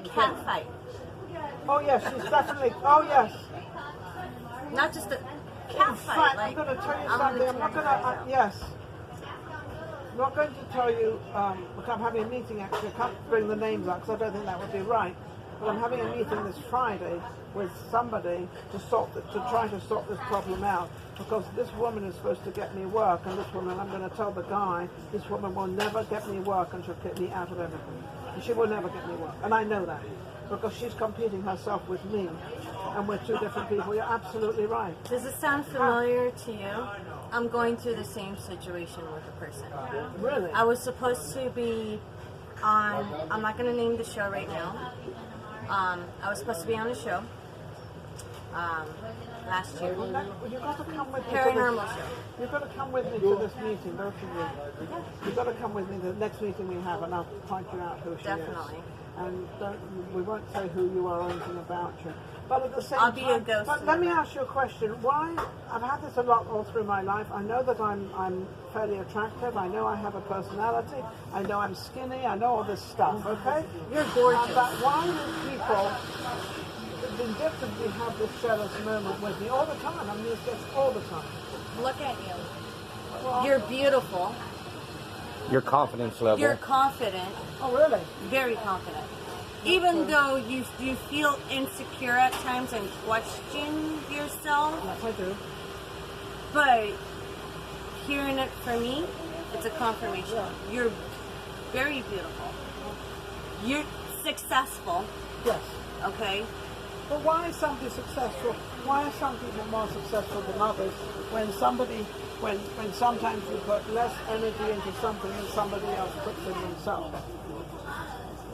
cat fight. Oh yes, she's definitely. Oh yes. Not just a cat fight. I'm going to tell you something. I'm not going to. Yes. I'm not going to tell you. Look, I'm having a meeting actually. I can't bring the names up because I don't think that would be right. But I'm having a meeting this Friday with somebody to try to sort this problem out. Because this woman is supposed to get me work, and this woman, I'm going to tell the guy, this woman will never get me work and she'll get me out of everything. And she will never get me work. And I know that. Because she's competing herself with me. And we're two different people. You're absolutely right. Does it sound familiar to you? I'm going through the same situation with a person. Really? I was supposed to be on, I'm not going to name the show right now. I was supposed to be on a show last year. You've got to come with me. Paranormal show. You've got to come with me to this meeting, both of you. You've got to come with me to the next meeting we have, and I'll point you out who she Definitely. is. And we won't say who you are or anything about you. But at the same I'll time, be a ghost. But let me ask you a question. Why? I've had this a lot all through my life. I know that I'm fairly attractive. I know I have a personality. I know I'm skinny. I know all this stuff. Okay? You're gorgeous. But why do people vindictively have this jealous moment with me all the time? I mean, it gets all the time. Look at you. Well, you're beautiful. Your confidence level. You're confident. Oh, really? Very confident. Even though you feel insecure at times and question yourself. Yes, I do. But hearing it from me, it's a confirmation. Yeah. You're very beautiful. You're successful. Yes. Okay? But why is somebody successful? Why are some people more successful than others when sometimes you put less energy into something than somebody else puts in themselves?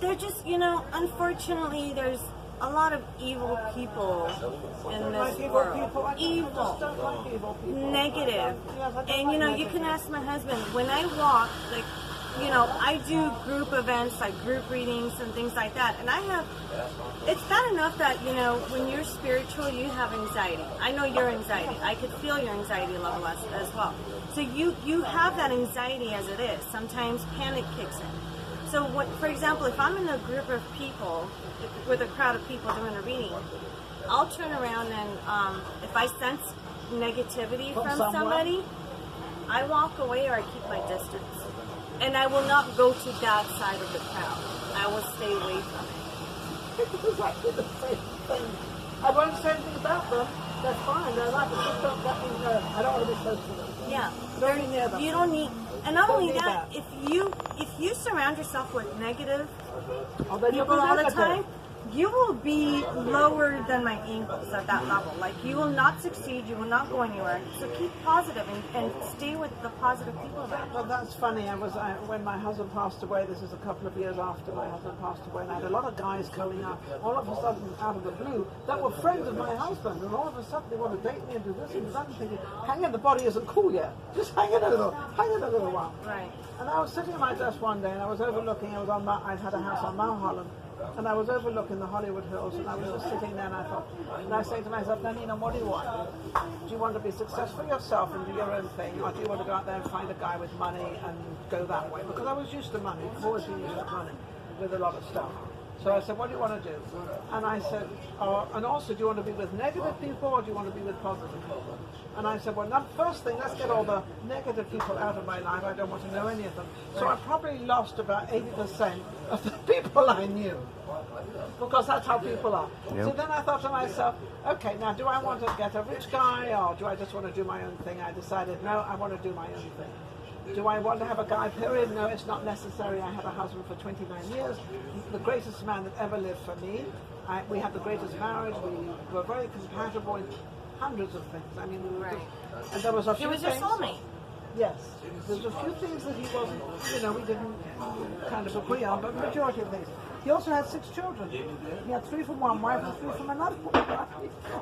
They're just, unfortunately, there's a lot of evil people in this world. Evil. Negative. And, you can ask my husband, when I walk, like, I do group events, like group readings and things like that. And it's bad enough that, when you're spiritual, you have anxiety. I know your anxiety. I could feel your anxiety level as well. So you have that anxiety as it is. Sometimes panic kicks in. So, for example, if I'm in a group of people, with a crowd of people doing a reading, I'll turn around and if I sense negativity from somebody, I walk away or I keep my distance. And I will not go to that side of the crowd. I will stay away from it. It's exactly the same thing. I won't say anything about them. That's fine. They're like, just don't get me hurt. I don't want to be close to them. Yeah. Don't be near them. You don't need... And not only that, if you surround yourself with negative people all the time, you will be lower than my ankles at that level. Like, you will not succeed, you will not go anywhere. So keep positive and stay with the positive people around you. Well, that's funny. When my husband passed away, this is a couple of years after my husband passed away, and I had a lot of guys coming up, all of a sudden, out of the blue, that were friends of my husband, and all of a sudden they want to date me and do this and that, and thinking, hang in, the body isn't cool yet. Just hang in a little while. Right. And I was sitting at my desk one day, and I was overlooking, I'd had a house on Mulholland, and I was overlooking the Hollywood Hills, and I was just sitting there, and I say to myself, Ninon, what do you want? Do you want to be successful yourself and do your own thing, or do you want to go out there and find a guy with money and go that way? Because I was used to money, I've always been used to money, with a lot of stuff. So I said, what do you want to do? And I said, and also, do you want to be with negative people, or do you want to be with positive people? And I said, well, first thing, let's get all the negative people out of my life. I don't want to know any of them. So I probably lost about 80% of the people I knew. Because that's how people are. Yep. So then I thought to myself, okay, now do I want to get a rich guy, or do I just want to do my own thing? I decided, no, I want to do my own thing. Do I want to have a guy, period? No, it's not necessary. I had a husband for 29 years, the greatest man that ever lived for me. We had the greatest marriage. We were very compatible in hundreds of things. I mean, we were just, and there was a few He was things. your soulmate. Yes. There's a few things that he wasn't, we didn't kind of agree on, but the majority of things. He also had 6 children. He had 3 from one wife and 3 from another wife.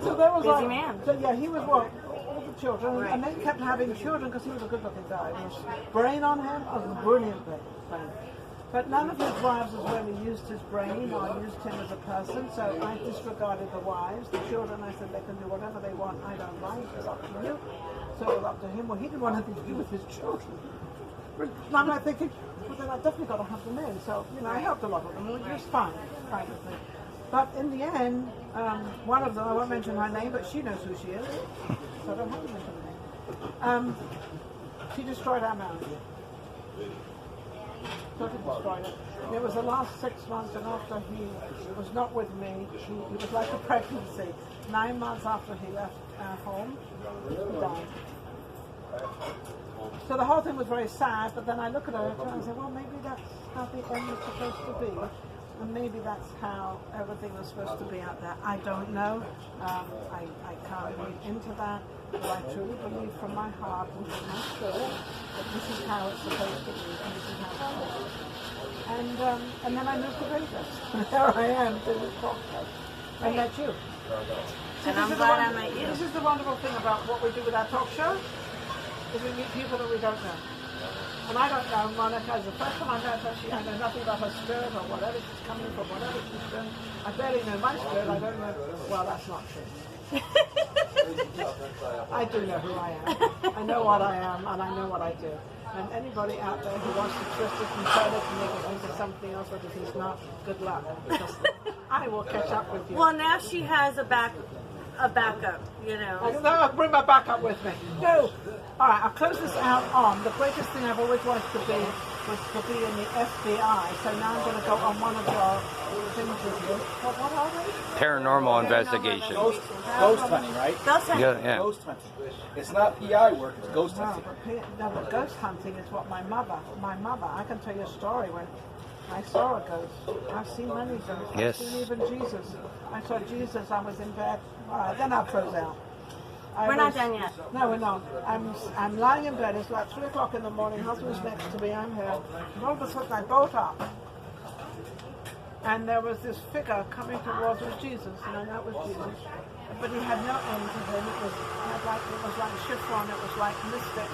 So there was busy man. So yeah, he was all the children, right. And then he kept having children because he was a good-looking guy. His brain on him was a brilliant brain. But none of his wives has really used his brain or used him as a person, so I disregarded the wives. The children, I said they can do whatever they want, I don't mind, it's up to you. So it was up to him. Well, he didn't want anything to do with his children. And I'm like thinking, well, then I definitely got to have them in. So, you know, I helped a lot of them. It was fine with me. But in the end, one of them, I won't mention her name, but she knows who she is. So I don't have to mention her name. She destroyed our marriage. Totally destroyed it. And it was the last 6 months, and after he was not with me, he was like a pregnancy. 9 months after he left our home, he died. So the whole thing was very sad, but then I look at her and I say, well, maybe that's how the end is supposed to be. And maybe that's how everything was supposed to be out there. I don't know. I can't read into that. But I truly believe from my heart and from my soul that this is how it's supposed to be and this is how it's supposed to be. And then I moved to Vegas. And there I am doing this podcast. I met you. And I'm glad I met you. This is the wonderful thing about what we do with our talk show, is we meet people that we don't know. And I don't know Monica. It's the first time I met her. I know nothing about her spirit or whatever she's coming from, whatever she's doing. I barely know my spirit. I don't know. Well, that's not true. I do know who I am. I know what I am, and I know what I do. And anybody out there who wants to twist it and turn it and make it into something else, but if it's not, good luck. Because I will catch up with you. Well, now she has a backup, you know. I'll bring my backup with me. No. All right, I'll close this out on the greatest thing I've always wanted to be was to be in the FBI. So now I'm going to go on one of your things with you. What are they? Paranormal investigation. Ghost hunting, right? Ghost hunting. Yeah. Ghost hunting. It's not PI work, it's ghost No, hunting. but ghost hunting is what my mother, I can tell you a story when I saw a ghost. I've seen many ghosts. Yes. I've seen even Jesus. I saw Jesus, I was in bed. Then I froze out. We're not done yet. No, we're not. I'm lying in bed. It's like 3 o'clock in the morning. Husband's next to me. I'm here. And all of a sudden I bolt up. And there was this figure coming towards us, Jesus. And I know it was Jesus. But he had no end to him. It was like chiffon. It was like mystic.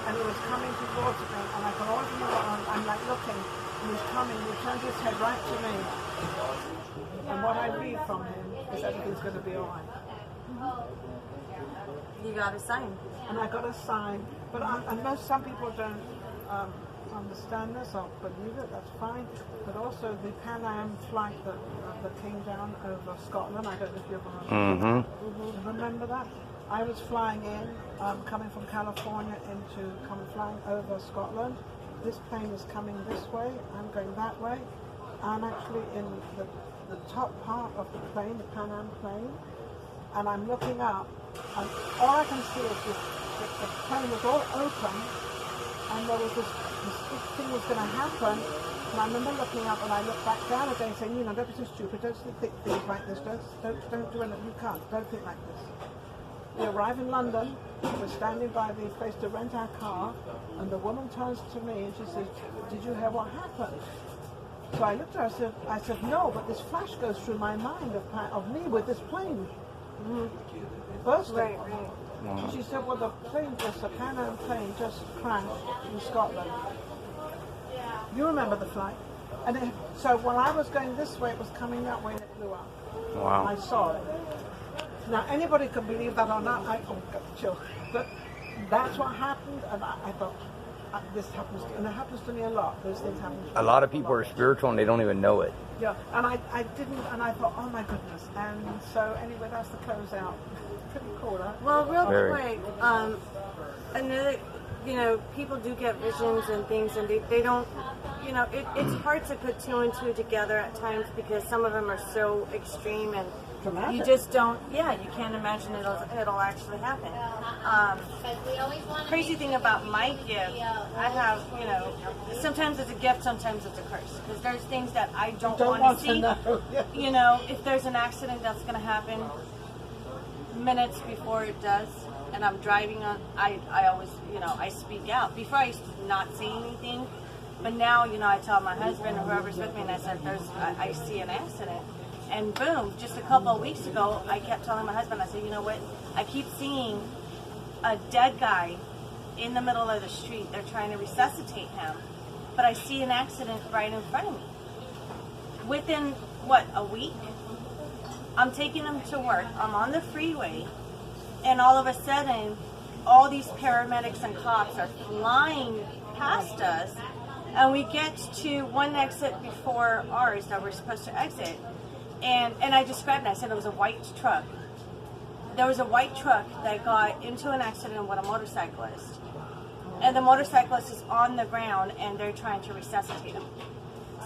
And he was coming towards me. And I can always remember I'm like looking. And he's coming. He turns his head right to me. And what I read from him is everything's going to be all right. You got a sign. And I got a sign, but some people don't understand this or believe it. That's fine. But also the Pan Am flight that came down over Scotland. I don't know if you ever remember that. I was flying in, coming from California flying over Scotland. This plane is coming this way. I'm going that way. I'm actually in the top part of the plane, the Pan Am plane, and I'm looking up. And all I can see is the plane was all open, and there was this thing was going to happen. And I remember looking up, and I looked back down again, saying, "You know, don't be so stupid. Don't think things like this. Don't do anything. You can't. Don't think like this." We arrive in London. We're standing by the place to rent our car, and the woman turns to me and she says, "Did you hear what happened?" So I looked at her. I said, "No, but this flash goes through my mind of me with this plane." Bursting. Right. She said, well, the Pan Am plane just crashed in Scotland. You remember the flight? And so while I was going this way, it was coming that way and it blew up. Wow. I saw it. Now, anybody can believe that or not. I got chill. But that's what happened, and I thought, this happens, and it happens to me a lot. Those things happen to me A lot of people are spiritual and they don't even know it. Yeah, and I didn't, and I thought, oh my goodness. And so anyway, that's the closeout. Pretty cool, huh? Well, real Very. quick, another, you know, people do get visions and things, and they don't, you know, it's hard to put 2 and 2 together at times because some of them are so extreme and Dramatic. you just don't, you can't imagine it'll actually happen. Crazy thing about my gift, I have, you know, sometimes it's a gift, sometimes it's a curse. Because there's things that I don't want to see. know. Yeah. You know, if there's an accident that's going to happen minutes before it does, and I'm driving on, I always, you know, I speak out. Before I used to not say anything, but now, you know, I tell my husband or whoever's with me, and I said, I see an accident. And boom, just a couple of weeks ago, I kept telling my husband, I said, you know what, I keep seeing a dead guy in the middle of the street. They're trying to resuscitate him, but I see an accident right in front of me. Within, what, a week? I'm taking him to work. I'm on the freeway, and all of a sudden, all these paramedics and cops are flying past us, And we get to one exit before ours that we're supposed to exit. And I described it. I said it was a white truck. There was a white truck that got into an accident with a motorcyclist. And the motorcyclist is on the ground and they're trying to resuscitate him.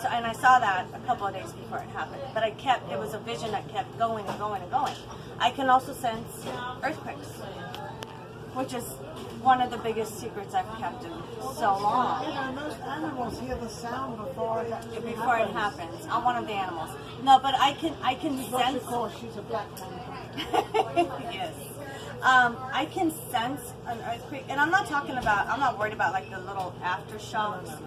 So, and I saw that a couple of days before it happened. But it was a vision that kept going and going and going. I can also sense earthquakes, which is one of the biggest secrets I've kept in so long. You know, most animals hear the sound before it actually happens. I'm one of the animals. No, but I can What you sense. call she's a black panther. Yes. I can sense an earthquake, and I'm not worried about like the little aftershocks.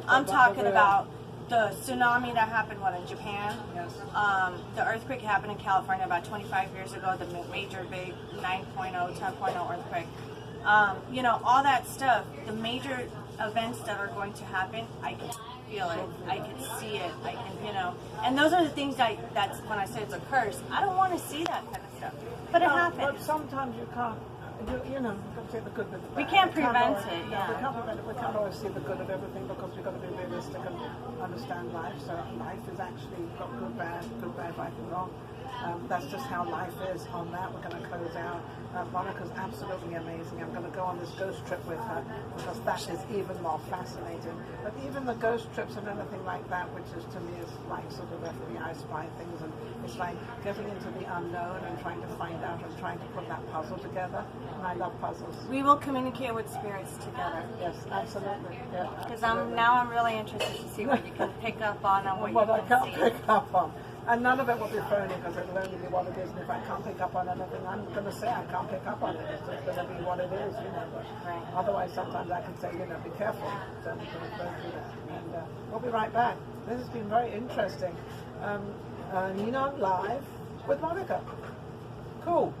I'm talking about the tsunami that happened, in Japan? Yes. The earthquake happened in California about 25 years ago, the major big 9.0, 10.0 earthquake. You know, all that stuff, the major events that are going to happen, I can feel it, I can see it, I can, you know, and those are the things that's when I say it's a curse, I don't want to see that kind of stuff, but it happens. But sometimes you can't, you know, you can see the good with the bad. We can't prevent always, it, We yeah. can't prevent it. We can't always see the good of everything because we've got to be realistic and understand life. So life is actually got good, bad, right and wrong. That's just how life is. On that, we're going to close out. Monica's absolutely amazing. I'm going to go on this ghost trip with her because that is even more fascinating. But even the ghost trips and anything like that, which is to me is like sort of FBI spy things, and it's like getting into the unknown and trying to find out and trying to put that puzzle together. And I love puzzles. We will communicate with spirits together. Yes, absolutely. Yeah. Because I'm really interested to see what you can pick up on and what What you I can can't see. pick up on. And none of it will be phony because it'll only be what it is. And if I can't pick up on anything, I'm going to say I can't pick up on it. It's just going to be what it is, you know. But Right. otherwise, sometimes I can say, you know, be careful. Don't do that. And we'll be right back. This has been very interesting. Ninon live with Monica. Cool.